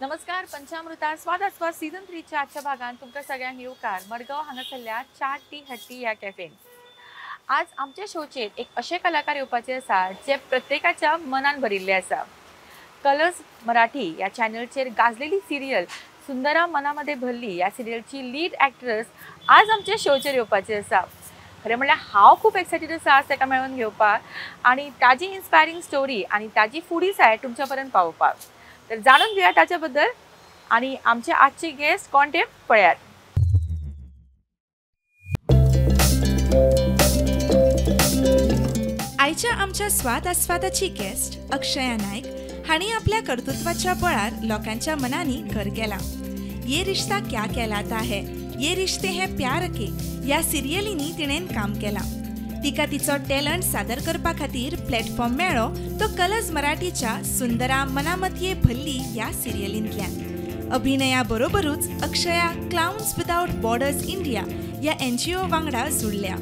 नमस्कार पंचामृता स्वाद सीझन 3 च्या आजच्या भागात तुमच्या सगळ्यांक येवकार मडगांव हांगासरल्या चाट टी हट्टी ह्या कॅफेन। आज आमच्या शोचेर एक असे कलाकार येवपाचे आसा जे प्रत्येकाच्या मनान भरिल्ले आसा। कलर्स मराठी या चॅनलचेर गाजलेली सिरियल सुंदरा मनामध्ये भरली या सिरियलची लीड ॲक्ट्रेस आज आमच्या शोचेर येवपाची आसा। खरें म्हणल्यार हांव खूप एक्सायटेड आसा आज ताका मेळून घेवपाक आणि ताजी इन्स्पायरिंग स्टोरी आणि ताजी फुडी सायड तुमच्या पर्यंत पावोवपाक। तर जाणून घेऊया त्याच्याबद्दल आणि आमचे आजचे गेस्ट कोण ते पळयात। आयच्या आमच्या स्वाद आस्वादाची गेस्ट अक्षया नाईक हाणी आपल्या कर्तृत्वाच्या बळार लोकांच्या मनांनी घर केला। ये रिश्ता क्या कहलाता है, ये रिश्ते हैं प्यार के या सिरियलींनी तिणेन काम केला। तिका तिचो टॅलंट सादर करपा खातीर प्लॅटफॉर्म मेळ्ळो तो कलर्स मराठीच्या सुंदरा मनामतये भल्ली या सिरियलींतल्यान। अभिनया बरोबरूच अक्षया क्लाउन्स विदाउट बॉर्डर्स इंडिया या NGO वांगडा जुळ्ळ्या।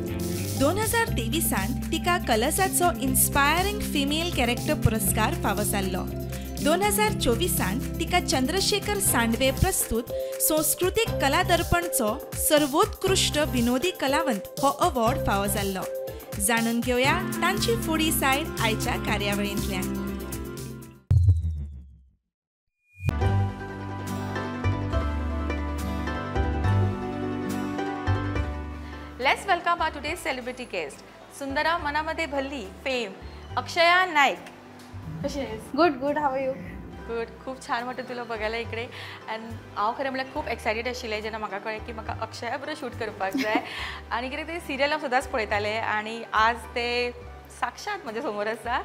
2023 तिका कलर्साचो इन्स्पायरिंग फिमेल कॅरेक्टर पुरस्कार फावो जाल्लो। 2024 तिका चंद्रशेखर सांडवे प्रस्तुत सांस्कृतिक कला दर्पणचो सर्वोत्कृष्ट विनोदी कलावंत हो अवॉर्ड फावो जाल्लो। जाणून घेवया तांची फुडी सायड आयच्या कार्यावळींतल्यान। Let's welcome our today's celebrity guest Sundara Manamadhye Bharli fame Akshaya Naik. कशी आहेस? Good how are you? Good. खूप छान वाटतं तुला बघायला इकडे अँड हांव खरें म्हणल्यार खूप एक्सायटेड आशिल्लें जेन्ना म्हाका कळ्ळें की म्हाका अक्षया बरोबर शूट करपाक जाय आनी कितें ते सिरियल हांव सदांच पळयतालें आनी आज ते साक्षात म्हज्या समोर आसा।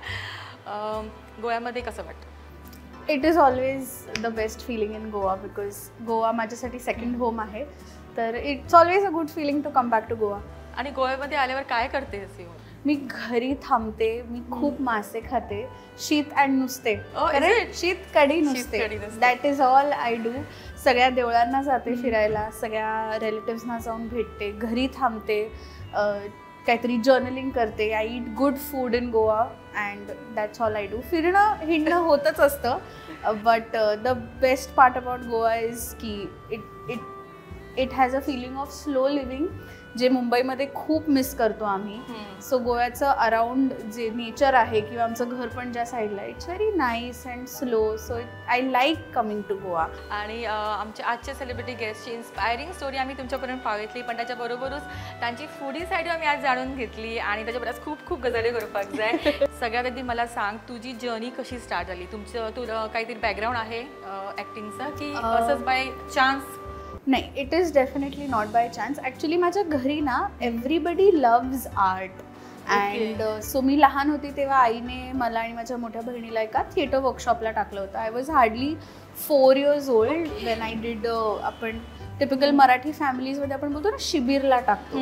गोव्यामध्ये कसं वाटतं? It is always the best feeling in Goa because Goa माझ्यासाठी सेकंड होम आहे, तर it's always a good feeling to come back to Goa. आणि गोव्यामध्ये आल्यावर काय करतेस येऊन? मी घरी थांबते, मी खूप मासे खाते, शीत अँड नुसते। शीत कढी नुसते, that is all I do. सगळ्या देवळांना जाते फिरायला, सगळ्या रिलेटिव्सना जाऊन भेटते, घरी थांबते, काहीतरी जर्नलिंग करते। I eat good food in Goa and that's all I do. फिरणं हिंडणं होतच असतं, but the best part about Goa is की it has a feeling of slow living जे मुंबईमध्ये खूप मिस करतो आम्ही। सो गोव्याचं अराउंड जे नेचर आहे किंवा आमचं घर पण ज्या साईडला it's very nice and slow, so I like coming to Goa. आणि आमच्या आजच्या सेलिब्रिटी गेस्टची इन्स्पायरिंग स्टोरी आम्ही तुमच्यापर्यंत पावयतली, पण त्याच्याबरोबरच त्यांची फुडी साईड आम्ही आज जाणून घेतली आणि त्याच्याबरोबर खूप खूप गजाली करपाक जाय। सगळ्यात आधी मला सांग तुझी जर्नी कशी स्टार्ट झाली? तुला काहीतरी बॅकग्राऊंड आहे ॲक्टिंगचं की असंच बाय चान्स? नाही, it is definitely not by chance. Actually माझ्या घरी ना everybody loves art and so मी लहान होती तेव्हा आईने मला आणि माझ्या मोठ्या बहिणीला एका थिएटर वर्कशॉपला टाकलं होतं। I was hardly 4 years old when I did आपण टिपिकल मराठी फॅमिलीजमध्ये आपण बोलतो ना शिबिरला टाकतो,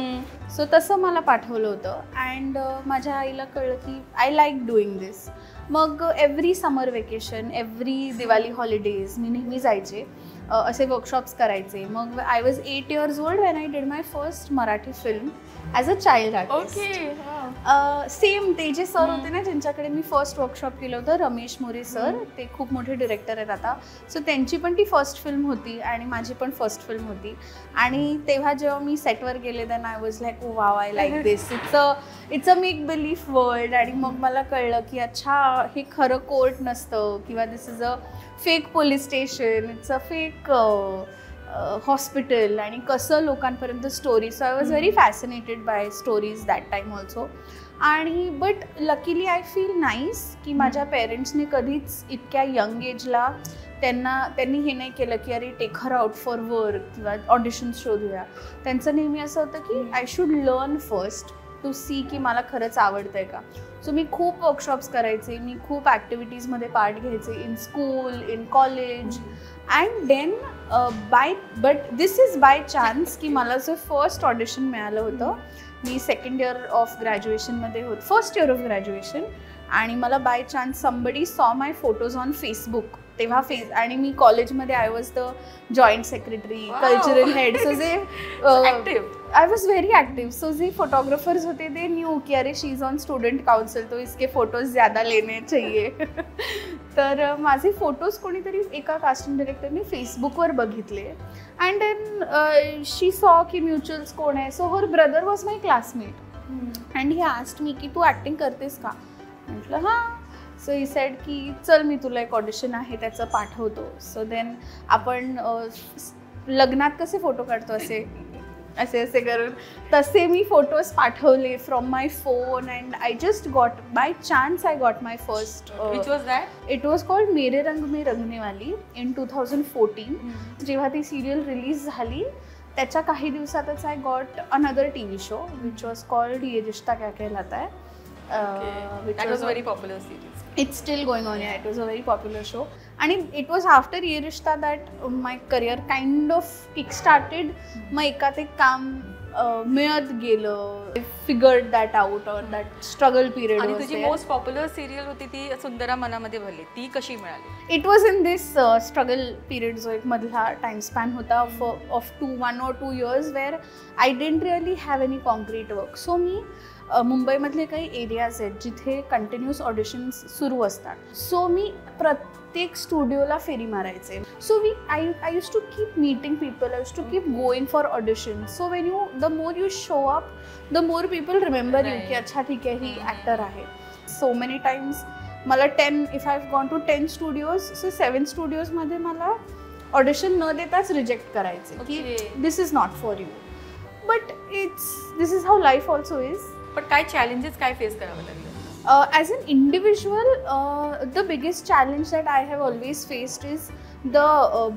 सो तसं मला पाठवलं होतं। अँड माझ्या आईला कळलं की आय लाईक डुईंग दिस। मग एव्हरी समर वेकेशन, एव्हरी दिवाळी हॉलिडेज मी नेहमी जायचे, असे वर्कशॉप्स करायचे। मग I was 8 years old when I did my first Marathi film as a child artist. Same ते जे सर होते ना ज्यांच्याकडे मी फर्स्ट वर्कशॉप केलं होतं, रमेश मोरे सर, ते खूप मोठे डिरेक्टर आहेत आता। सो त्यांची पण ती फर्स्ट फिल्म होती आणि माझी पण फर्स्ट फिल्म होती। आणि तेव्हा जेव्हा मी सेटवर गेले then I was like oh wow, I like this, it's a make belief world. आणि मग मला कळलं की अच्छा हे खरं कोर्ट नसतं किंवा this is a fake police station, it's a fake hospital, आणि कसं लोकांपर्यंत story. So I was very fascinated by stories that time also. आणि but luckily I feel nice की माझ्या पेरेंट्सने कधीच इतक्या यंग एजला त्यांनी हे नाही केलं की अरे take her out for work किंवा ऑडिशन शोधूया। त्यांचं नेहमी असं होतं की I should learn first to see की मला खरंच आवडतंय का। सो मी खूप वर्कशॉप्स करायचे, मी खूप ॲक्टिव्हिटीजमध्ये पार्ट घ्यायचे in school, in college, and then but this is by chance की मला जो फर्स्ट ऑडिशन मिळालं होतं, मी सेकंड इयर ऑफ ग्रॅज्युएशनमध्ये होत, फर्स्ट इयर ऑफ ग्रॅज्युएशन, आणि मला बाय चान्स समबडी सॉ माय फोटोज ऑन फेसबुक तेव्हा आणि मी कॉलेजमध्ये I was the joint secretary, cultural head, so जे I was very active. So जे फोटोग्राफर्स होते दे न्यू कि अरे she is on student council तो इसके फोटोज ज़्यादा लेने चाहिए। तर माझे फोटोज कोणीतरी एका कास्टिंग डिरेक्टरने फेसबुकवर बघितले अँड देन शी सॉ की म्युच्युअल्स कोण आहे. So her brother was my classmate and he asked me की तू ॲक्टिंग करतेस का. म्हटलं हां. सो ही सेड की चल मी तुला एक ऑडिशन आहे त्याचं पाठवतो. सो देन आपण लग्नात कसे फोटो काढतो असे असे करून तसे मी फोटोज पाठवले from my phone and I just got by chance I got my first. Which was that? It was called मेरे रंग में रंगने वाली इन 2014. जेव्हा ती सिरियल रिलीज झाली त्याच्या काही दिवसातच I got another T V show which was called ये रिश्ता क्या कहलाता है. That was a very popular series. It's still going on. Yeah, it was a very popular show. And it was after Ye Rishta that my career kind of kick-started. मग एकात एक काम मिळत गेलं. I figured that out or that struggle period आणि was तुझी there. Most popular serial होती ती सुंदरा मनामध्ये भरली, ती कशी मिळाली? It was in this struggle period जो एक मधला टाइम स्पॅन होता of 1 or 2 years where I didn't really have any concrete work. So मी मुंबईमधले काही एरियाज आहेत जिथे कंटिन्युअस ऑडिशन्स सुरू असतात. सो मी प्रत्येक स्टुडिओला फेरी मारायचे. So I use to keep meeting people, I use to keep going for audition. So when the more you show up the more people remember you की अच्छा ठीक आहे ही ॲक्टर आहे. सो मेनी टाइम्स मला 10 if I have gone to 10 studios so 7 स्टुडिओजमध्ये मला audition न देताच रिजेक्ट करायचे की this is not for you. But this is how life also is. पण काय चॅलेंजेस काय फेस करावं लागलं? As an individual, the biggest challenge that I have always faced is the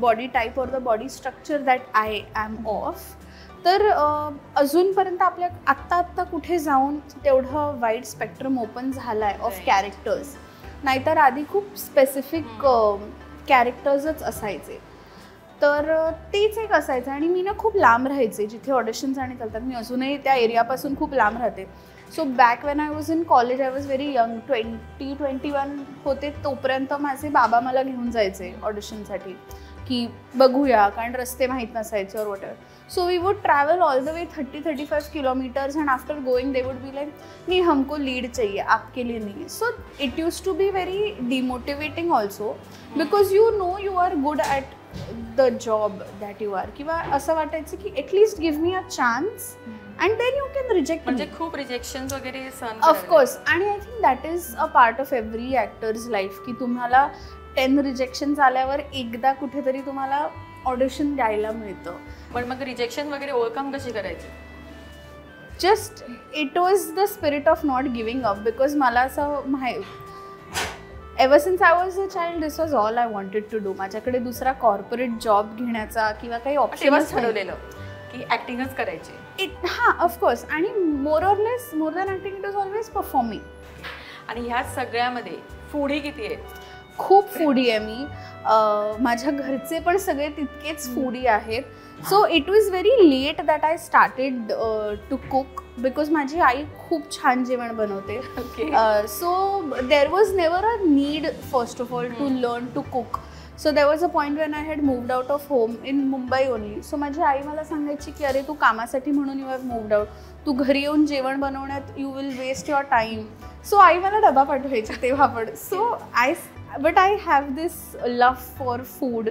body type or the body structure that I am of. तर अजूनपर्यंत आपल्या आत्ता कुठे जाऊन तेवढं वाईड स्पेक्ट्रम ओपन झाला आहे ऑफ कॅरेक्टर्स. नाहीतर आधी खूप स्पेसिफिक कॅरेक्टर्सच असायचे. तर तेच एक असायचं आणि मी ना खूप लांब राहायचे जिथे ऑडिशन्स आणि चालतात. मी अजूनही त्या एरियापासून खूप लांब राहते. So back when I was in college I was very young 20-21 होते तोपर्यंत माझे बाबा मला घेऊन जायचे ऑडिशनसाठी की बघूया कारण रस्ते माहीत नसायचे और whatever. So we would travel all the way 30-35 kilometres and after going they would be like नहीं हमको लीड चाहिए आपके लिए नहीं. So it used to be very demotivating also because you know you are good at the job that you are. किंवा असं वाटायचं की at least give me a chance and then you can reject. म्हणजे खूप रिजेक्शन वगैरे सहन of course. आणि I think that is a part of every actors life की तुम्हाला 10 रिजेक्शन्स आल्यावर एकदा कुठेतरी तुम्हाला ऑडिशन द्यायला मिळतं. पण मग रिजेक्शन वगैरे ओळखम कशी करायची? Just it was the spirit of not giving up because मला असं ever since I was a child this was all I wanted to do. माझ्याकडे दुसरा कॉर्पोरेट जॉब घेण्याचा किंवा काही ऑप्शन ठरवलेलं की ॲक्टिंगच करायची. हां ऑफकोर्स. आणि more or less more than acting it was always performing. आणि ह्या सगळ्यामध्ये फूडी किती आहेत? खूप फूडी आहे मी. माझ्या घरचे पण सगळे तितकेच फूडी आहेत. So it was very late that I started to cook because माझी आई खूप छान जेवण बनवते. So there was never a need first of all to learn to cook. So there was a point when I had moved out of home in Mumbai only. सो माझी आई मला सांगायची की अरे तू कामासाठी म्हणून यू हॅव मूव्ड आउट, तू घरी येऊन जेवण बनवण्यात you will waste your time. So आई मला डबा पाठवायची तेव्हा पण. So but I have this love for food.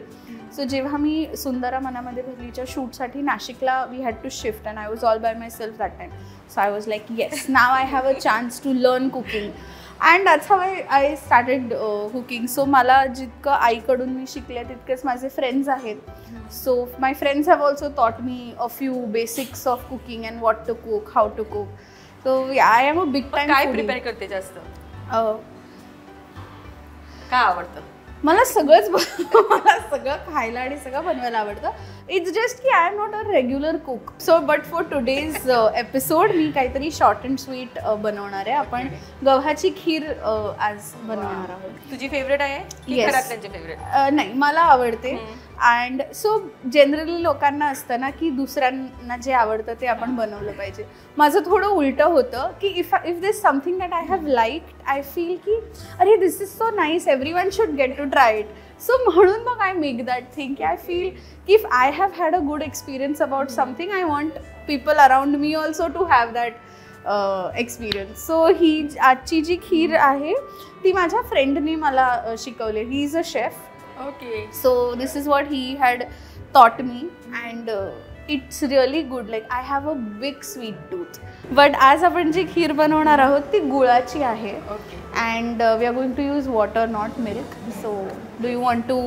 So जेव्हा मी सुंदरा मनामध्ये भरलीच्या शूटसाठी नाशिकला we had to shift and I was all by myself that time. So I was like yes now I have a chance to learn cooking and that's how I started cooking. So मला जितकं आईकडून मी शिकले तितकेच माझे friends आहेत. So my friends have also taught me a few basics of cooking and what to cook, how to cook. So I am a big time. काय prepare करते जास्त? काय आवडतं? मला सगळंच मला सगळं खायला आणि सगळं बनवायला आवडतं. इट्स जस्ट की I am not a regular cook. So but for today's episode मी काहीतरी शॉर्ट अँड स्वीट बनवणार आहे. आपण गव्हाची खीर आज बनवणार आहोत. तुझी फेवरेट आहे? घरातल्यांची फेवरेट? नाही मला आवडते. अँड सो जनरली लोकांना असतं ना की दुसऱ्यांना जे आवडतं ते आपण बनवलं पाहिजे. माझं थोडं उलटं होतं की if this something that I have liked I feel की अरे this is so nice everyone should get to try it. So म्हणून मग आय मेक दॅट थिंग की आय फील की if I have had a good experience about something I want people around me also to have that experience. So ही आजची जी खीर आहे ती माझ्या फ्रेंडनी मला शिकवली. He is a chef. Okay. So this is what he had taught me, and it's really good. Like I have a big sweet tooth. But आज आपण जी खीर बनवणार आहोत ती गुळाची आहे. Okay. And we are going to use water, not milk. So do you want to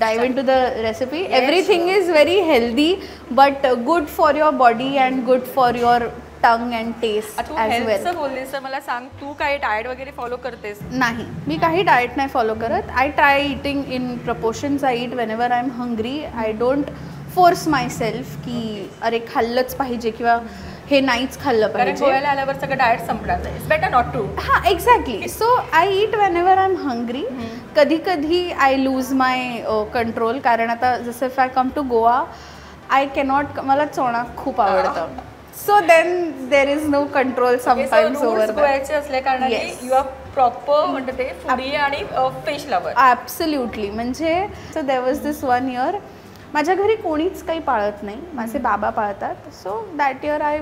dive into the recipe? Yes, Everything sure. is very healthy, but good for your body and good for your tongue and taste तू as well. हेल्थचं बोललीस तर मला सांग, तू काही diet वगैरे follow करतेस? नाही, मी काही डाएट नाही फॉलो करत. I try eating in proportions. I eat whenever I am hungry. I don't force myself की अरे खाल्लंच पाहिजे किंवा हे नाहीच खाल्लं कारण पाहिजे. गोव्याला आल्यावर सगळं डाएट संपणार आहे. It's better not to. हां, exactly. So I eat whenever I am hungry. कधी कधी आय लूज माय कंट्रोल. कारण आता जसं if I come to Goa I cannot, मला चोणा खूप आवडतं. So then there is no control sometimes over. गोव्याचे असल्या कारणाने Yes. यू आर प्रॉपर म्हणते ते फूडी आणि फिश लवर. ॲब्सल्युटली. म्हणजे so there was this one year माझ्या घरी कोणीच काही पाळत नाही. माझे बाबा पाळतात. So that year I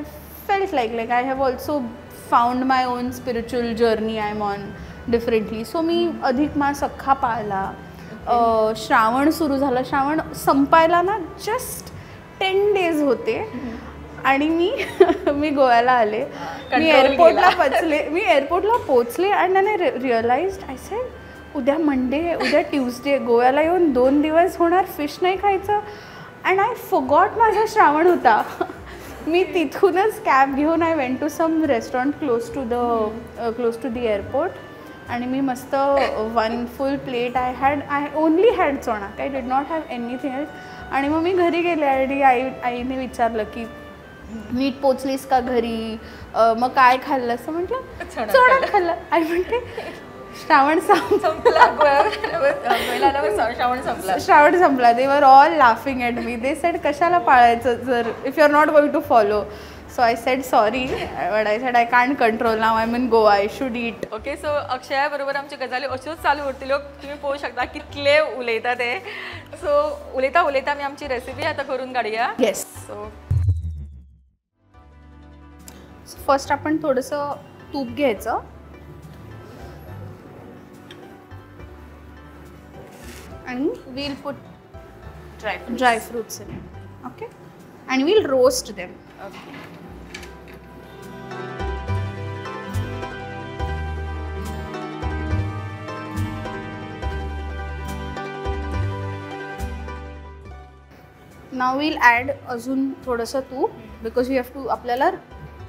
felt like I have also found my own spiritual journey. I am on differently. So मी अधिक मास अख्खा पाळला. श्रावण सुरू झालं. श्रावण संपायला ना जस्ट 10 days होते आणि मी गोव्याला आले. मी एअरपोर्टला पोचले आणि त्याने रिअलाइज्ड. आय सेड उद्या मंडे, उद्या ट्यूजडे, गोव्याला येऊन 2 दिवस होणार, फिश नाही खायचं. अँड आय फॉगॉट माझा श्रावण होता. मी तिथूनच कॅब घेऊन I went to some restaurant close to the airport. आणि मी मस्त 1 full plate I only had चोणा. I did not have anything else. आणि मग मी घरी गेले आणि आईने विचारलं की नीट पोचलीस का घरी, मग काय खाल्लं असं. म्हटलं चोणा खाल्लं. आई म्हणते श्रावण संपला. गोव्याला आल्यावर श्रावण संपला. They were all laughing at me. They said कशाला पाळायचं जर if you are not going to follow. So I said sorry, but I said I can't control now. I mean Goa, I should eat. Okay. So Akshaya बरोबर आमची गजाली अश्योच चालू उरतल्यो. लोक तुम्ही पळोवंक शकता कितले उलयता ते. सो उलयता आमी आमची रेसिपी आता करून काडुया. येस. सो फर्स्ट आपण थोडंसं तूप घ्यायचं आणि we'll put dry fruits in. Okay. आणि we'll roast them. Okay. Now we'll add अजून थोडंसं तूप बिकॉज यू हॅव टू, आपल्याला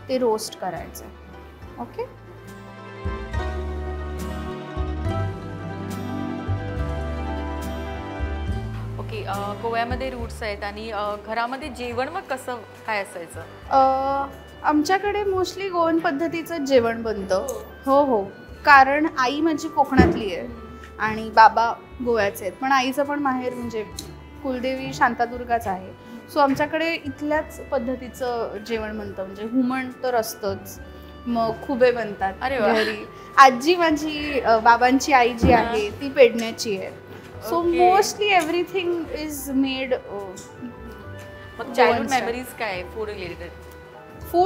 ते रोस्ट करायचं. ओके. ओके. गोव्यामध्ये रूट्स आहेत आणि घरामध्ये जेवण मग कसं काय असायचं? आमच्याकडे मोस्टली गोवन पद्धतीचं जेवण बनतं. हो. कारण आई माझी कोकणातली आहे आणि बाबा गोव्याचे आहेत. पण आईचं पण माहेर म्हणजे कुलदेवी शांतादुर्गाच आहे. सो आमच्याकडे इथल्याच पद्धतीचं जेवण बनतं. म्हणजे हुमण तर असतंच. मग खुबे बनतात घरी. आजी माझी बाबांची आई जी आहे ती पेडण्याची आहे. So mostly everything is made. मग चाइल्डहुड मेमरीज काय फूड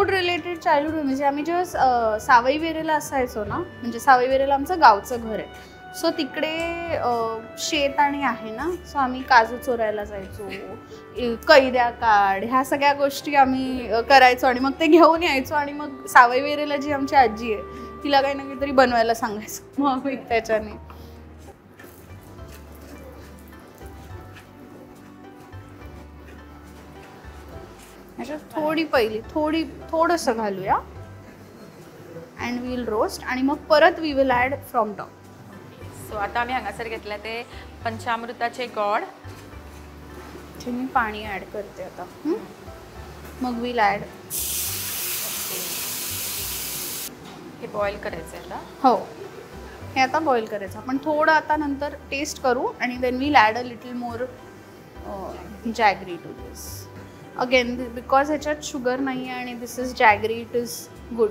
रिलेटेड चाइल्डहुड म्हणजे आम्ही जेव्हा सावई वेरेला असायचो ना, म्हणजे सावई वेरेला आमचं गावचं घर आहे. सो तिकडे शेत आणि आहे ना, सो आम्ही काजू चोरायला जायचो, कैऱ्या काढ, ह्या सगळ्या गोष्टी आम्ही करायचो आणि मग ते घेऊन यायचो. आणि मग सावई वेरेला जी आमची आजी आहे तिला काही ना काहीतरी बनवायला सांगायचो. मग मी त्याच्याने थोडंसं घालूया अँड वील रोस्ट. आणि मग परत we will add from top. So आता आम्ही हांगासर घेतला ते पंचामृताचे गॉड. मी पाणी ॲड करते आता. मग वील ॲड. हे बॉईल करायचं आता. हो, हे आता बॉईल करायचं. आपण थोडं आता नंतर टेस्ट करू आणि then will add a little more jaggery to this. Again because ह्याच्यात शुगर नाही आहे आणि this is jaggery, it is good.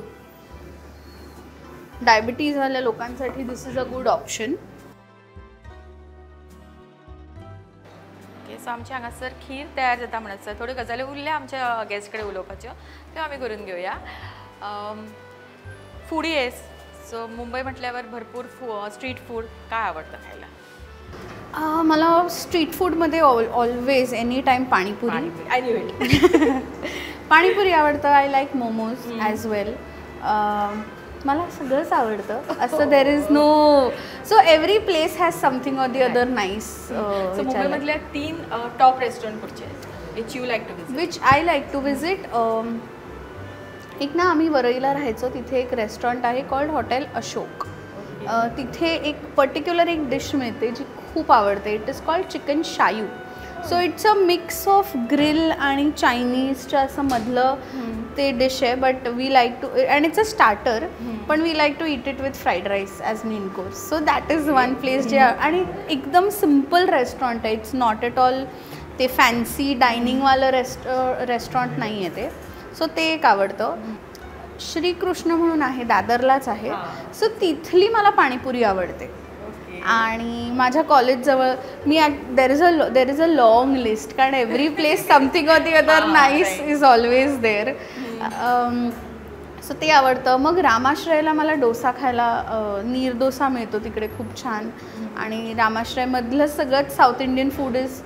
Diabetes झाल्या लोकांसाठी this is a good option. So आमच्या हांगासर खीर तयार जाता म्हणत थोड्यो गजाली उरल्या आमच्या गॅस्ट कडेन उलोवपाच्यो, त्यो आमी करून घेवया. फूडी आहेस, सो मुंबई म्हटल्यावर भरपूर स्ट्रीट फूड काय आवडतं खायला? मला स्ट्रीट फूडमध्ये always any time panipuri. I knew it. Panipuri आवडतं. I like momos as well. मला सगळंच आवडतं असं. There is no, so every place has something or the other nice. मुंबईमधल्या 3 टॉप रेस्टॉरंट कुठचे आहेत which you like to visit? Which I like to visit, एक ना आम्ही वरईला राहायचो, तिथे एक रेस्टॉरंट आहे कॉल्ड हॉटेल अशोक. तिथे एक पर्टिक्युलर एक डिश मिळते जी खूप आवडते. इट इज कॉल्ड चिकन शायू. So it's a mix of grill आणि चायनीजच्या असं मधलं ते डिश आहे. But we like to, and it's a starter, पण we like to eat it with fried rice as main course. So that is one place जे, आणि एकदम सिम्पल रेस्टॉरंट आहे. इट्स नॉट एट ऑल ते fancy डायनिंगवालं restaurant नाही आहे ते. सो ते एक आवडतं. श्रीकृष्ण म्हणून आहे, दादरलाच आहे. सो तिथली मला पाणीपुरी आवडते. आणि माझ्या कॉलेजजवळ मी there is a long list, कारण every place something or the other nice is always there. So ते आवडतं. मग रामाश्रयला मला डोसा खायला, नीर डोसा मिळतो तिकडे खूप छान. आणि रामाश्रयमधलं सगळंच south Indian food is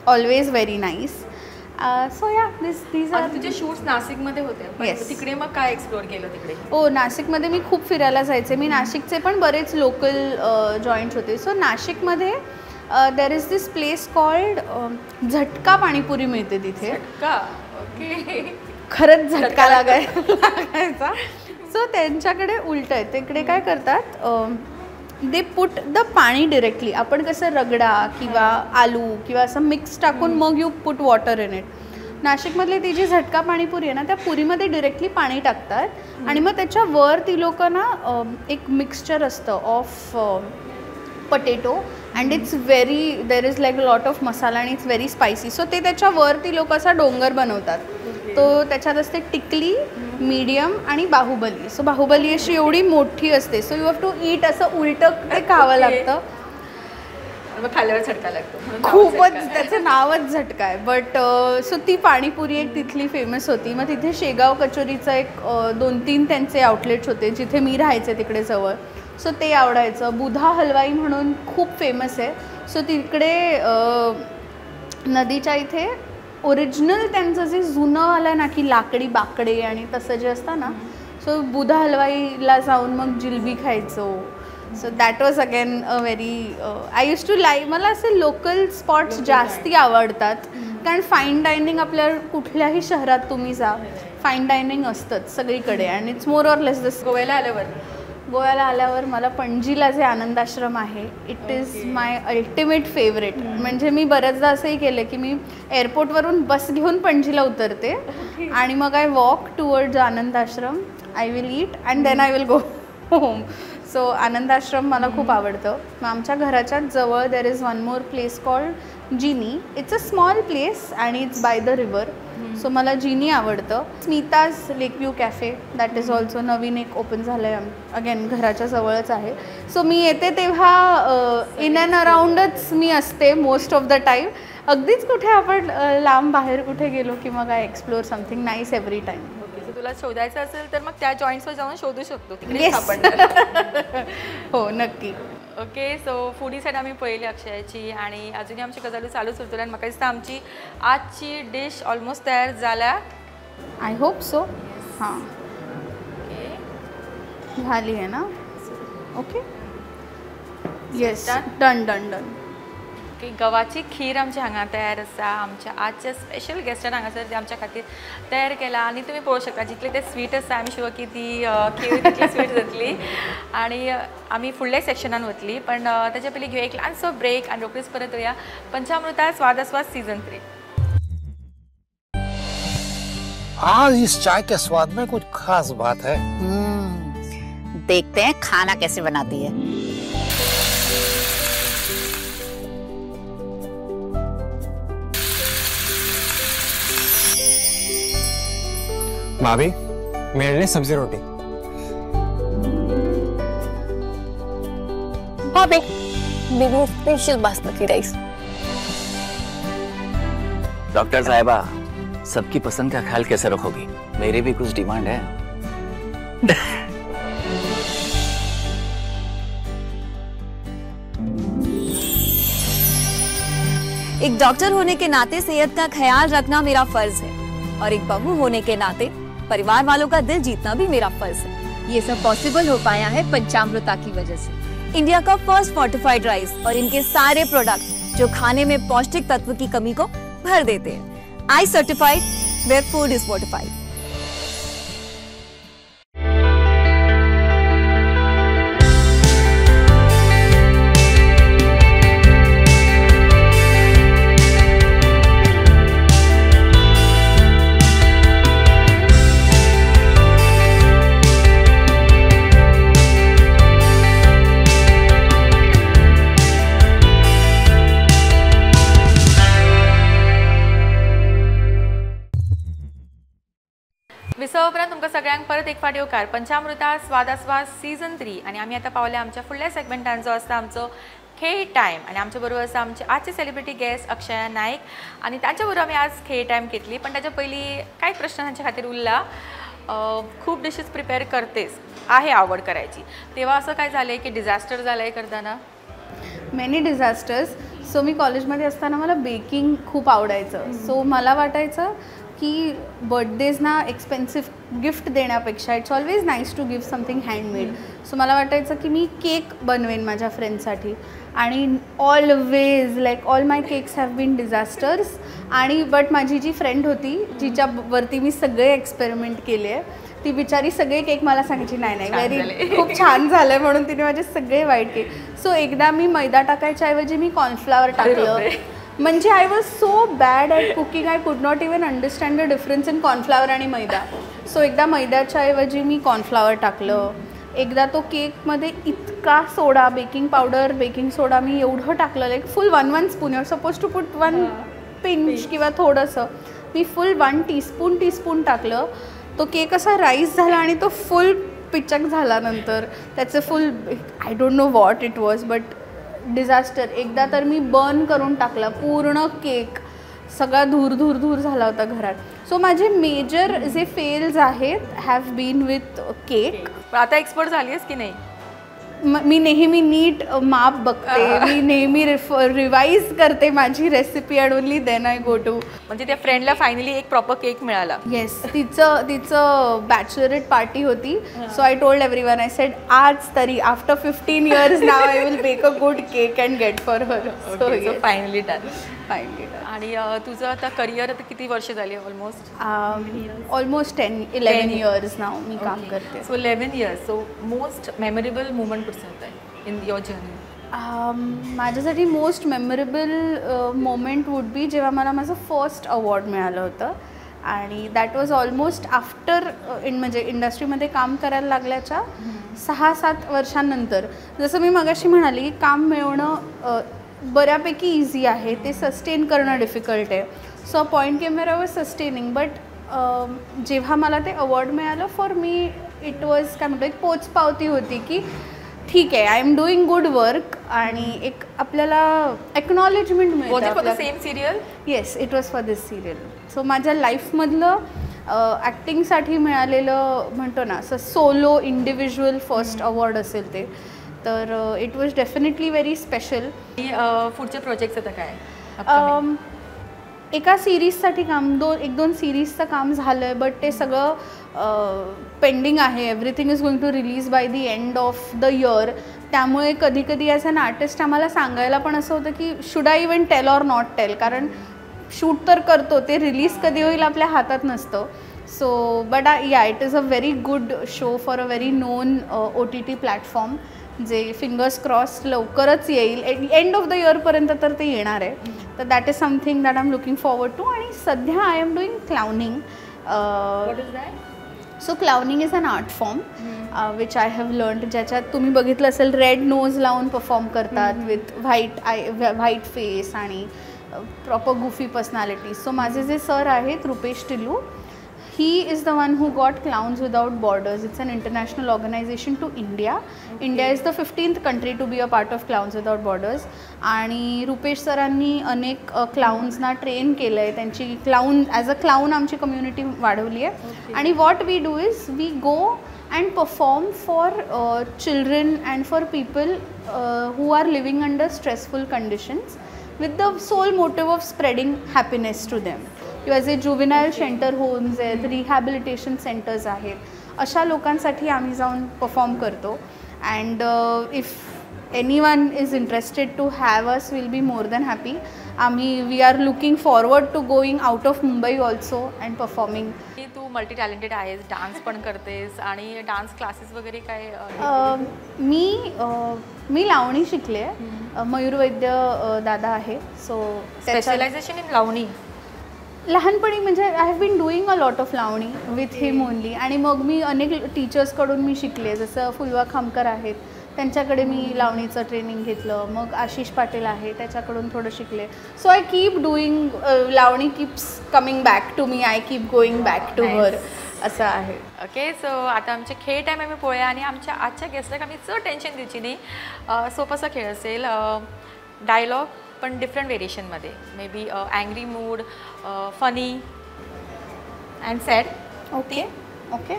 always very nice. So या दीज आर. तुझे शूट्स नाशिकमध्ये होते, Yes. तिकडे मग काय एक्सप्लोअर केलं तिकडे? हो, नाशिकमध्ये मी खूप फिरायला जायचे. मी नाशिकचे पण बरेच लोकल जॉईंट्स होते. सो नाशिकमध्ये there is this place called झटका पाणीपुरी मिळते तिथे. का? ओके. खरंच झटका लागायचा. सो त्यांच्याकडे उलट आहे. तिकडे काय करतात, दे पुट द पाणी डिरेक्टली. आपण कसं रगडा किंवा आलू किंवा असं मिक्स टाकून मग you put water in it. नाशिकमधली ती जी झटका पाणीपुरी आहे ना, त्या पुरीमध्ये डिरेक्टली पाणी टाकतात आणि मग त्याच्यावर ती लोक ना एक मिक्सचर असतं of potato and it's very, there is like lot of masala आणि इट्स व्हेरी स्पायसी. सो ते त्याच्यावर ती लोक असा डोंगर बनवतात. तो त्याच्यात असते टिकली, मीडियम आणि बाहुबली. सो बाहुबली अशी एवढी मोठी असते. So you have to eat असं उलटं ते खावं लागतं. मग खाल्ल्यावर झटका लागतो. खूपच, त्याचं नावच झटका आहे. बट सो ती पाणीपुरी एक तिथली फेमस होती. मग तिथे शेगाव कचोरीचं एक 2-3 त्यांचे आउटलेट्स होते जिथे मी राहायचे तिकडे जवळ. सो ते आवडायचं. बुधा हलवाई म्हणून खूप फेमस आहे. सो तिकडे नदीच्या इथे ओरिजिनल त्यांचं जे जुनं आलं ना की लाकडी बाकडे आणि तसं जे असतं ना, सो बुधा हलवाईला जाऊन मग जिलबी खायचो. So that was again a very, I use to like. मला असे लोकल स्पॉट्स जास्ती आवडतात, कारण फाईन डायनिंग आपल्या कुठल्याही शहरात तुम्ही जा, फाईन डायनिंग असतंच सगळीकडे. अँड इट्स मोर ऑर लेस दिस. गोव्याला आल्यावर मला पणजीला जे आनंद आश्रम आहे, it is my ultimate favourite. म्हणजे मी बऱ्याचदा असंही केलं की मी एअरपोर्टवरून बस घेऊन पणजीला उतरते आणि मग I walk towards Anand Ashram. I will eat and then I will go home. So Anand Ashram मला खूप आवडतं. मग आमच्या घराच्या जवळ there is one more place called Jini. It's a small place and it's by the river. So मला जिनी आवडतं. Smita's lakeview cafe, that is also नवीन एक ओपन झालं आहे, अगेन घराच्या जवळच आहे. सो मी येते तेव्हा इन अँड अराउंडच मी असते मोस्ट ऑफ द टाईम. अगदीच कुठे आपण लांब बाहेर कुठे गेलो किंवा काय explore something nice every time. तुला शोधायचं असेल तर मग त्या जॉईंट्सवर जाऊन शोधू शकतो. हो, नक्की. ओके. सो फूडी साईड आम्ही पहिले अक्षयाची आणि अजूनही आमची गजाली चालूच उरतल्या. आणि म्हाका दिसता आमची आजची डिश ऑलमोस्ट तयार झाल्या. I hope so. हां, झाली आहे ना? Okay, yes, done done done. Okay. गव्हाची खीर आमची हांगा तयार आसा. आमच्या आजच्या स्पेशल गेस्टान हांगासर ते आमच्या खातीर तयार केला. आणि तुम्ही पळोवंक शकता जितले ते स्वीट आसा, आमी शुअर की ती खीर तितली स्वीट जातली. आणि आमी फुडल्या सेक्शनान वतली, पण ताच्या पयलीं घेवया एक ल्हानसो ब्रेक आणि रोखडीच परत येवया पंचामृता स्वाद आस्वाद सीझन 3. आज इस चाय के स्वाद में कुछ खास बात है. देखते हैं खाना कैसे बनाती है. भाभी, मेरे लिए सब्जी रोटी. भाभी, मेरे लिए स्पेशल बासमती राइस. डॉक्टर साहिबा, सबकी पसंद का ख्याल कैसे रखोगी? मेरी भी कुछ डिमांड है. एक डॉक्टर होने के नाते सेहत का ख्याल रखना मेरा फर्ज है और एक बहू होने के नाते परिवार वालों का दिल जीतना भी मेरा फर्ज है। ये सब पॉसिबल हो पाया है पंचामृता की वजह से। इंडिया का फर्स्ट फोर्टिफाइड राइस और इनके सारे प्रोडक्ट जो खाने में पौष्टिक तत्व की कमी को भर देते हैं। I certified, where food is fortified. विसव उपरांत तुमकां सगळ्यांक परत एक फावटी येवकार पंचामृता स्वादास्वाद सीझन 3 आणि आमी आतां पावले आमच्या फुडल्या सेगमेंटान जो आसता आमचो खेळ टायम आणि आमच्या बरोबर आसा आमचे आजचे सेलिब्रिटी गेस्ट अक्षया नायक आणि तांच्या बरोबर आमी आज खेळ टायम घेतली पण ताच्या पयलीं कांय प्रश्न तांच्या खातीर उरला। खूप डिशेस प्रिपेअर करतेस, आहे आवड करायची, तेव्हा असं काय झालंय की डिझास्टर झालंय करताना? Many disasters. सो मी कॉलेजमध्ये असताना मला बेकिंग खूप आवडायचं. सो मला वाटायचं की बर्थडेजना एक्सपेन्सिव्ह गिफ्ट देण्यापेक्षा it's always nice to give something handmade. So मला वाटायचं की मी केक बनवेन माझ्या फ्रेंडसाठी आणि always like all my cakes have been disasters. आणि बट माझी जी फ्रेंड होती जिच्यावरती मी सगळे एक्सपेरिमेंट केले आहे ती बिचारी सगळे केक मला सांगायची नाही नाही व्हेरी खूप छान झालं आहे म्हणून तिने माझे सगळे वाईट केक. सो एकदा मी मैदा टाकायच्या ऐवजी मी कॉर्नफ्लॉवर टाकलं. म्हणजे I was so bad at cooking I could not even understand the difference in cornflower आणि मैदा. सो एकदा मैद्याच्या ऐवजी मी कॉर्नफ्लॉवर टाकलं. एकदा तो केकमध्ये इतका soda, baking powder, baking soda मी एवढं टाकलं like full 1 spoon. You are suppose to put 1 pinch किंवा थोडंसं. मी फुल 1 टीस्पून टाकलं. तो केक असा राईस झाला आणि तो फुल पिचक झाला. नंतर त्याचं फुल I don't know what it was but disaster. एकदा तर मी बर्न करून टाकला पूर्ण केक, सगळा धूर झाला होता घरात. सो माझे मेजर जे फेल्स आहेत हॅव बीन विथ केक. आता एक्सपर्ट झाली आहेस की नाही? मी नेहमी नीट माप बघते, मी नेहमी रिवाईज करते माझी recipe and only then I go to. म्हणजे त्या फ्रेंडला फायनली एक प्रॉपर केक मिळाला. येस, तिचं बॅचलरेट पार्टी होती. So I told everyone, I said आज तरी after 15 years now I will bake a good cake and get for her. So finally done. आणि तुझं आता करिअर आता किती वर्ष झाली? ऑलमोस्ट 11 years नाव मी काम करते. So 11 years. So most memorable movement कुठं सांगताय इन युअर जर्नी? माझ्यासाठी most memorable moment would be जेव्हा मला माझं फर्स्ट अवॉर्ड मिळालं होतं. आणि दॅट वॉज ऑलमोस्ट आफ्टर म्हणजे इंडस्ट्रीमध्ये काम करायला लागल्याच्या 6-7 वर्षांनंतर. जसं मी मगाशी म्हणाली की काम मिळवणं बऱ्यापैकी इझी आहे, ते सस्टेन करणं डिफिकल्ट आहे. So point came wear I was sustaining. But जेव्हा मला ते अवॉर्ड मिळालं फॉर मी इट वॉज काय म्हणतो एक पोचपावती होती की ठीक आहे I am doing good work आणि एक आपल्याला एक्नॉलेजमेंट मिळतं. Same serial? Yes, it was for this serial. So माझ्या लाईफमधलं ॲक्टिंगसाठी मिळालेलं म्हणतो ना असं सोलो इंडिव्हिज्युअल फर्स्ट अवॉर्ड असेल ते, तर it was definitely very special. पुढचे प्रोजेक्ट्स आता काय? एका सिरीजसाठी काम 1-2 सिरीजचं काम झालं आहे बट ते सगळं पेंडिंग आहे. Everything is going to release by the end of the year. त्यामुळे कधी कधी ॲज अन आर्टिस्ट आम्हाला सांगायला पण असं होतं की should I even tell or not tell, कारण शूट तर करतो, ते रिलीज कधी होईल आपल्या हातात नसतं. So but yeah it is a very good show for a very known OTT platform जे फिंगर्स क्रॉस लवकरच येईल. एंड ऑफ द इयरपर्यंत तर ते येणार आहे. तर that is something that I am looking forward to. आणि सध्या I am doing clowning. So clowning is an art form which I have learned, ज्याच्यात तुम्ही बघितलं असेल रेड नोज लावून परफॉर्म करतात विथ व्हाईट फेस आणि प्रॉपर गुफी पर्सनॅलिटी. सो माझे जे सर आहेत Rupesh Tillu, he is the one who got Clowns Without Borders. It's an international organization to India. India is the 15th country to be a part of Clowns Without Borders. आणि रुपेश सरांनी अनेक क्लाउन्सना train केलं आहे. त्यांची clown as a clown आमची community वाढवली आहे. आणि what we do is we go and perform for children and for people who are living under stressful conditions with the sole motive of spreading happiness to them. किंवा जे जुव्हेनाईल shelter homes आहेत, rehabilitation centres आहेत, अशा लोकांसाठी आम्ही जाऊन perform करतो. And if anyone is interested to have us, we'll be more than happy. We are looking forward to going out of Mumbai also and performing. तू मल्टी टॅलेंटेड आहेस, dance पण करतेस आणि डान्स क्लासेस वगैरे काय? मी लावणी शिकले आहे. मयूर वैद्य दादा आहे, सो स्पेशलायझेशन इन लावणी. लहानपणी म्हणजे I have been doing a lot of Lavani with him only. आणि मग मी अनेक टीचर्सकडून मी शिकले, जसं फुलवा खामकर आहेत, त्यांच्याकडे मी लावणीचं ट्रेनिंग घेतलं. मग आशिष पाटील आहे, त्याच्याकडून थोडं शिकले. So I keep doing, Lavani keeps coming back to me, I keep going back to her, असं आहे. ओके, सो आता आमचे खेळ टाईम आम्ही पळूया आणि आमच्या आजच्या गेस्टला आम्ही चड टेन्शन दिवची नाही. सोपासा खेळ असेल, डायलॉग पण डिफरंट व्हेरिएशनमध्ये, may be angry mood, funny and sad. Okay okay.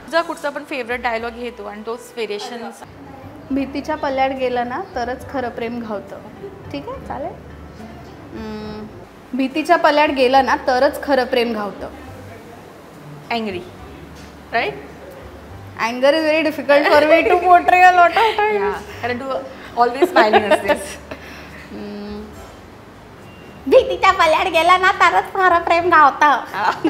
तुझा कुठचा पण फेवरेट डायलॉग घेतो आणि तोच व्हेरिएशन्स. भीतीच्या पल्ल्यात गेलं ना तरच खरं प्रेम घावतं. ठीक आहे, चालेल. भीतीच्या पल्ल्यात गेलं ना तरच खरं प्रेम घावतं. Angry, right? अँगर is very difficult for me to portray a lot of times. कारण तू ऑलवेज स्माइलिंग असतेस. भीतीच्या पल्ल्यात गेला ना तरच खरं प्रेम घावतं.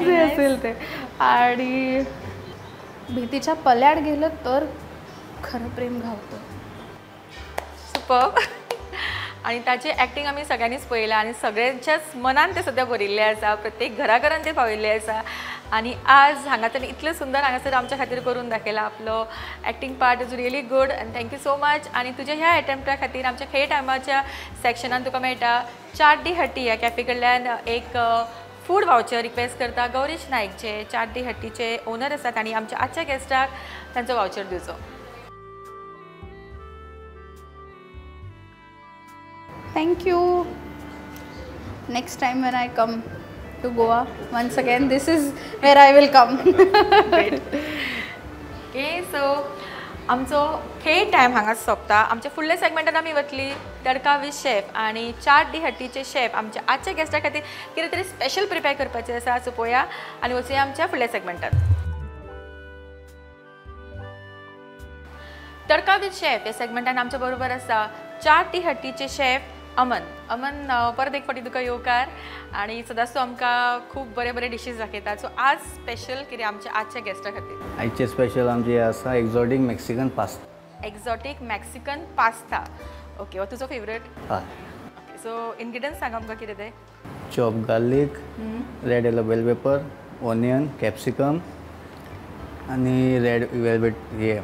जे असेल ते. आणि भीतीच्या पल्ल्यात गेलं तर खरं प्रेम घावतं. सुपर. आणि त्याची ॲक्टिंग आम्ही सगळ्यांनीच पळयला आणि सगळ्यांच्याच मनान ते सध्या भरिल्ले आसा, प्रत्येक घराघरान ते पाविल्ले आसा. आणि आज हांगासर इतलें सुंदर हांगासर आमच्या खातीर करून दाखयला. आपलो acting part is really good and thank you so much. आणि तुझ्या ह्या अटेम्प्टा खातीर आमच्या खेळ टायमाच्या सेक्शनान तुका मेळटा चाट डी हट्टी ह्या कॅफे कडल्यान एक फूड वाउचर रिक्वेस्ट करता. गौरीश नाईक जे चाट डी हट्टीचे ओनर आसात आणि आमच्या आजच्या गेस्टाक तांचो वाउचर दिवचो. Thank you. Next time when I come to Goa, once again, this is where I will come. Okay, so आमचो खेळ टायम हांगाच सोंपता. आमच्या फुडल्या सेगमेंटान आमी वतली तडका विथ शेफ आणि चाट डी हट्टीचे शेफ आमच्या आजच्या गेस्टा खातीर कितें तरी स्पेशल प्रिपेअर करपाचें आसा. सो पळोवया आनी वचुया आमच्या फुडल्या सेगमेंटान. तडका विथ शेफ ह्या सेगमेंटान आमच्या बरोबर आसा चाट डी हट्टीचे शेफ अमन. परत एक फावटी तुका येवकार. आणि सदांच तूं आमकां खूब बरे बरे डिशीज दाखयता. सो आज स्पेशल कितें आमच्या आजच्या गेस्टा खातीर? आयचे स्पेशल आमचे आसा exotic Mexican pasta. Exotic Mexican pasta. Okay, हो तुजो फेवरेट? हय. ओके, सो इन्ग्रिडियंट्स सांग आमकां कितें ते? Chop garlic, red yellow bell pepper, onion, capsicum आणि रेड वेलवेट हे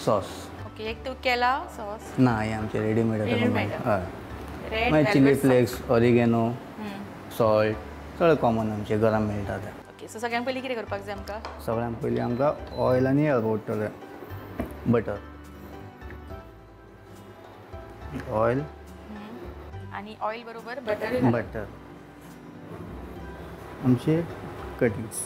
सॉस. ओके, एक तूं केला सॉस? ना, हे आमचे रेडीमेड रेडीमेड. हय. मागीर चिली फ्लेक्स, ऑरिगेनो, सॉल्ट, सगळें कॉमन आमचे घरान मेळटा ते. ओके, सो सगळ्यांत पयलीं कितें करपाक जाय आमकां? सगळ्यांत पयलीं आमकां ऑयल आनी हें पडटलें, बटर. ऑयल आणि ऑयल बरोबर बटर. बटर. आमचे कटिंग्स.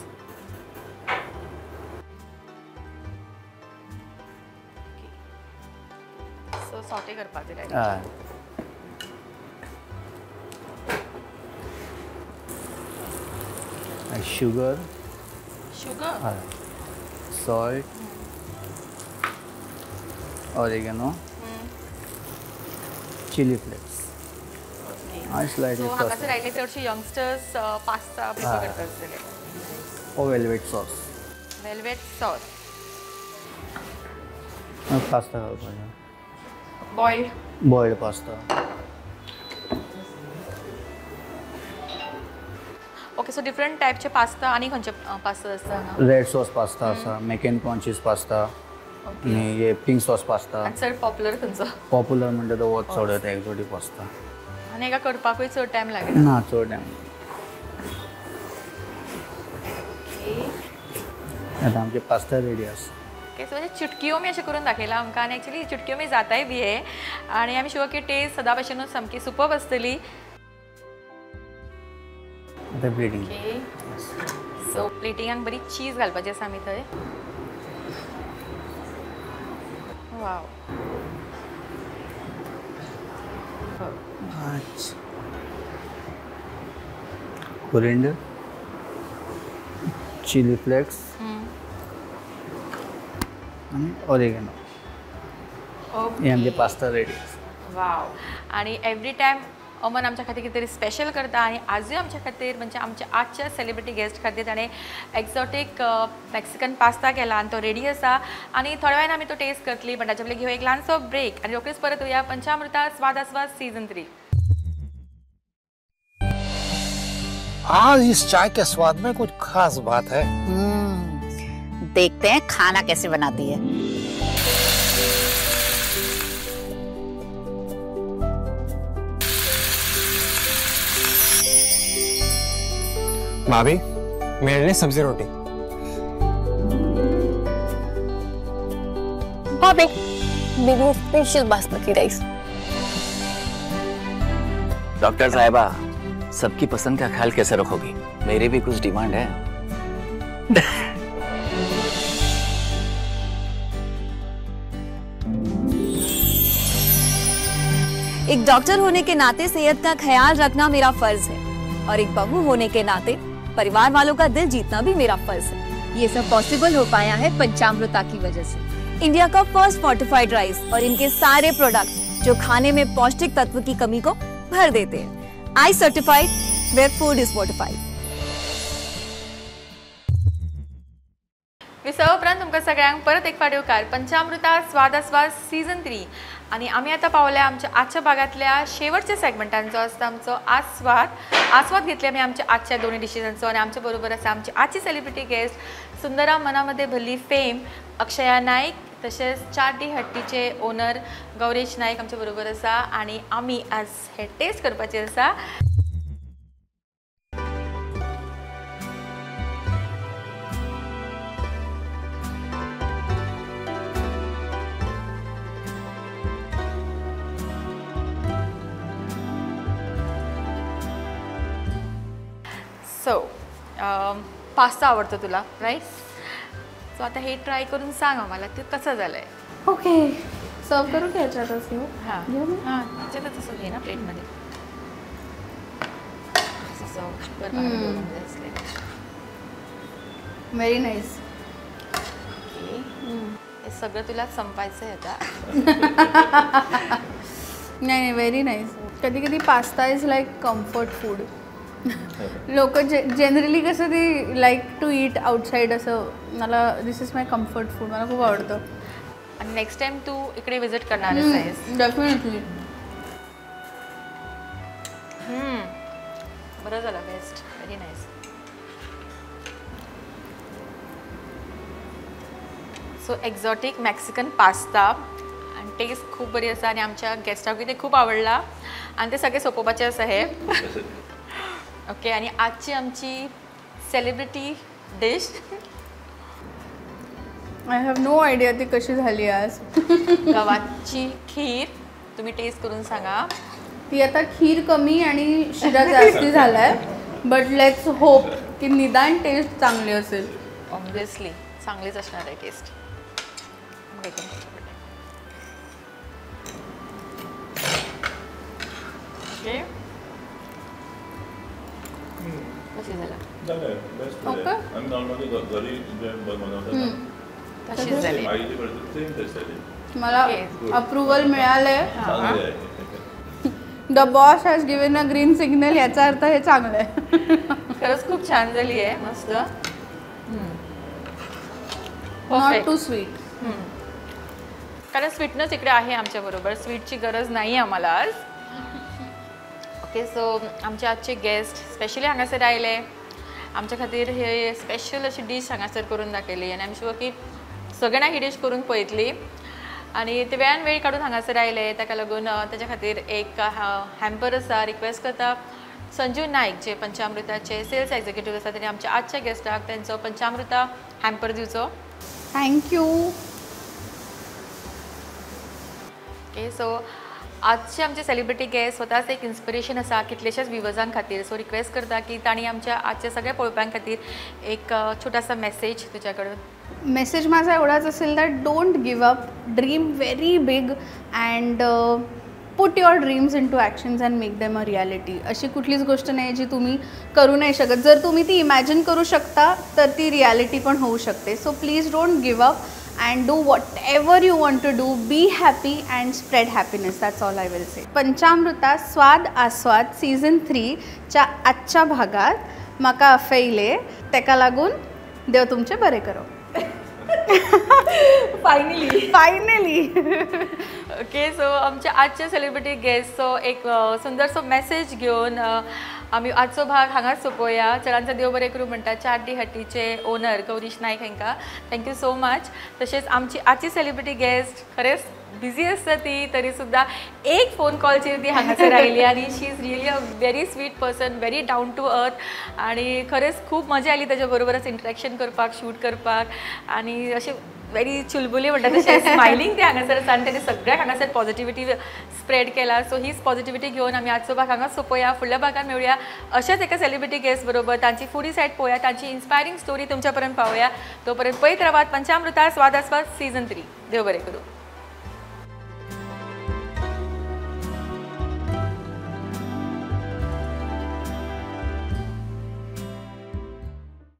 सो सॉटे करपाक जाय. हय. Sugar, sugar, salt, oregano, chilli flakes आणि स्लाइटली सो सॉस. हांगासर आयले चडशे यंगस्टर्स पास्ता प्रिफर करता आसतले. ओ velvet sauce. Velvet sauce. Pasta घालपाचें. Boiled pasta. Okay, so different टायपचे पास्ता आणि खंयचे पास्ता आसता? रेड सॉस पास्ता आसा, मॅक एंड चीज पास्ता आणि हे पिंक सॉस पास्ता. आणि चड पॉप्युलर खंयचो? पॉप्युलर म्हणटा तो वोच चड येता एक्झॉटिक पास्ता. आणि हेका करपाकूय चड टायम लागना? ना, चड टायम. आतां आमचे पास्ता रेडी आसा. ओके, सो म्हणजे चुटकियो मी अशें करून दाखयला आमकां. आणि एक्चुअली चुटकियो मी जाताय बी हे. आणि आमी शुअर की टेस्ट सदा भशेनूच सामकी सुपर्ब आसतली. आतां ब्रेडिंग. सो प्लेटिंगाक बरी चीज घालपाची आसा आमी थंय. वाव. कोरिएंडर, चिली फ्लेक्स आणि ऑरिगॅनो. हे आमचे पास्ता रेडी. वाव. आणि एवरी टायम अमन आमच्या खातीर कितें तरी स्पेशल करता आणि आजूय आमच्या खातीर म्हणजे आमच्या आजच्या सेलिब्रिटी गेस्ट खातीर ताणें एक्झॉटीक मॅक्सिकन पास्ता केला आणि तो रेडी आसा आणि थोड्या वेळान आमी तो टेस्ट करतली. पण ताचे पयलीं घेवया एक ल्हानसो ब्रेक आणि रोखडीच परत येवया पंचामृता स्वादास्वाद सीझन 3. आज इस चाय के स्वाद में कुछ खास बात है. देखते हैं खाना कैसे बनाती है. भाभी मेरे लिए सब्जी रोटी. भाभी मेरे लिए स्पेशल बासमती राइस. डॉक्टर साहिबा, सबकी पसंद का ख्याल कैसे रखोगी? मेरी भी कुछ डिमांड है. एक डॉक्टर होने के नाते सेहत का ख्याल रखना मेरा फर्ज है और एक बहू होने के नाते परिवार वालों का दिल जीतना भी मेरा फर्ज है. ये सब पॉसिबल हो पाया है पंचामृता की वजह से. इंडिया का फर्स्ट फोर्टिफाइड राइस और इनके सारे प्रोडक्ट जो खाने में पौष्टिक तत्व की कमी को भर देते हैं. I certified where food is fortified. विसव उपरांत तुमकां सगळ्यांक परत एक फावट येवकार पंचामृता स्वादास्वाद सीझन 3. आणि आमी आतां पावल्या आमच्या आजच्या भागातल्या शेवटच्या सेगमेंटांचो आसता आमचो आस्वाद घेतले आमी आमच्या आजच्या दोन्ही डिशीसांचो. आणि आमच्या बरोबर आसा आमची आजची सेलिब्रिटी गेस्ट सुंदरा मनामध्ये भरली फेम अक्षया नाईक, तशेंच 4T हट्टीचे ओनर गौरेश नाईक आमच्या बरोबर आसा. आणि आमी आज हे टेस्ट करपाचे आसा. सो पास्ता आवडतो तुला, राईट? सो आता हे ट्राय करून सांग आम्हाला ते कसं झालंय. ओके, सर्व करू की याच्यातच घेऊ? हां घेऊ मी? हां, त्याच्यातच असं घे ना प्लेटमध्ये. Very nice. हे सगळं तुला संपायचं आहे आता. नाही, व्हेरी नाईस. कधी कधी pasta is like comfort food. लोक जनरली कसं ती लाईक टू ईट आउटसाईड असं. मला दिस इज माय कम्फर्ट फूड. मला खूप आवडतं. आणि नेक्स्ट टाइम तू इकडे विजिट करणार आहेस? डेफिनेटली. बरं झालं, best, very nice. So exotic Mexican pasta आणि टेस्ट खूप बरी आसा आणि आमच्या गेस्टाक ते खूप आवडला आणि ते सगळे सोपोवपाचे आसा हे. ओके, आणि आजची आमची celebrity dish. I have no idea ती कशी झाली आज. गव्हाची खीर. तुम्ही टेस्ट करून सांगा. ती आता खीर कमी आणि शिरा जास्ती झालाय. बट लेट्स होप की निदान टेस्ट चांगली असेल. ऑब्वियसली चांगलीच असणार आहे टेस्ट. ओके, कशी झाला? ओके, तशीच झाली. मला अप्रुव्हल मिळालंय. The boss has given a green signal. याचा अर्थ हे चांगलं आहे. खरंच खूप छान झाली आहे, मस्त. Not too sweet. कारण स्वीटनेस इकडे आहे आमच्या बरोबर. स्वीटची गरज नाही आम्हाला आज. ओके, सो आमचे आजचे गेस्ट स्पेशली हांगासर आयले. आमच्या खातीर हे स्पेशल अशी डीश हांगासर करून दाखयली आणि आय एम शुअर की सगळ्यांना ही डीश करून पळयतली. आणि ते वेळान वेळ काढून हांगासर आयले, ताका लागून ताच्या खातीर एक हॅम्पर आसा. रिक्वेस्ट करता संजू नाईक जे पंचामृताचे सेल्स एक्झिक्युटिव्ह आसा, ताणी आमच्या आजच्या गेस्टाक त्यांचो पंचामृता हॅम्पर दिवचो. थँक्यू. ओके, सो आजचे आमचे सेलिब्रिटी गेस्ट स्वताच एक इन्स्पिरेशन आसा कितलेशेच व्ह्युअर्सां खातीर. सो रिक्वेस्ट करता की तांणी आमच्या आजच्या सगळ्या पळोवप्यां खातीर एक छोटासा मेसेज तुझ्या कडून. मेसेज माझा एवढाच असेल that don't give up, dream very big and put your dreams into actions and make them a reality. अशी कुठलीच गोष्ट नाही जी तुम्ही करू नाही शकत. जर तुम्ही ती इमॅजिन करू शकता तर ती रियालिटी पण होऊ शकते. So please don't give up and do whatever you want to do. Be happy and spread happiness. That's all I will say. पंचामृता स्वाद आस्वाद सीझन 3 च्या आजच्या भागात म्हाका अफयले, तेका लागून देव तुमचे बरे करो. Finally okay. सो आमच्या आजचे सेलिब्रिटी गेस्टचो एक सुंदरसो मेसेज घेवन आमी आजचो भाग हांगाच सोंपोवया. चडांचो देव बरें करूं म्हणटा चाटी हट्टीचे ओनर गौरीश नायक हांकां थँक्यू सो मच. तशेंच आमची आजची सेलिब्रिटी गेस्ट खरेंच बिजी आसता ती, तरी सुद्दां एक फोन कॉलचेर ती हांगासर आयली आनी she is really a very sweet person, very down to earth आनी खरेंच खूब मजा आयली ताच्या बरोबरच इंटरेक्शन करपाक, शूट करपाक आनी अशें व्हेरी चुलबुली म्हणटा तशें स्मायलींग ते हांगासर आसा आनी तेणी सगळ्याक हांगासर पॉझिटिव्हिटी स्प्रेड केला. सो हीच पॉझिटिव्हिटी घेवन आमी आजचो भाग हांगाच सोंपोवया. फुडल्या भागात मेळुया अशेंच एका सेलिब्रिटी गेस्ट बरोबर. तांची फुडें सायड पळोवया, तांची इन्स्पायरिंग स्टोरी तुमच्या पर्यंत पावया. तो पर्यंत पळयत रावात पंचामृता स्वाद आस्वाद सीझन 3. देव बरें करूं.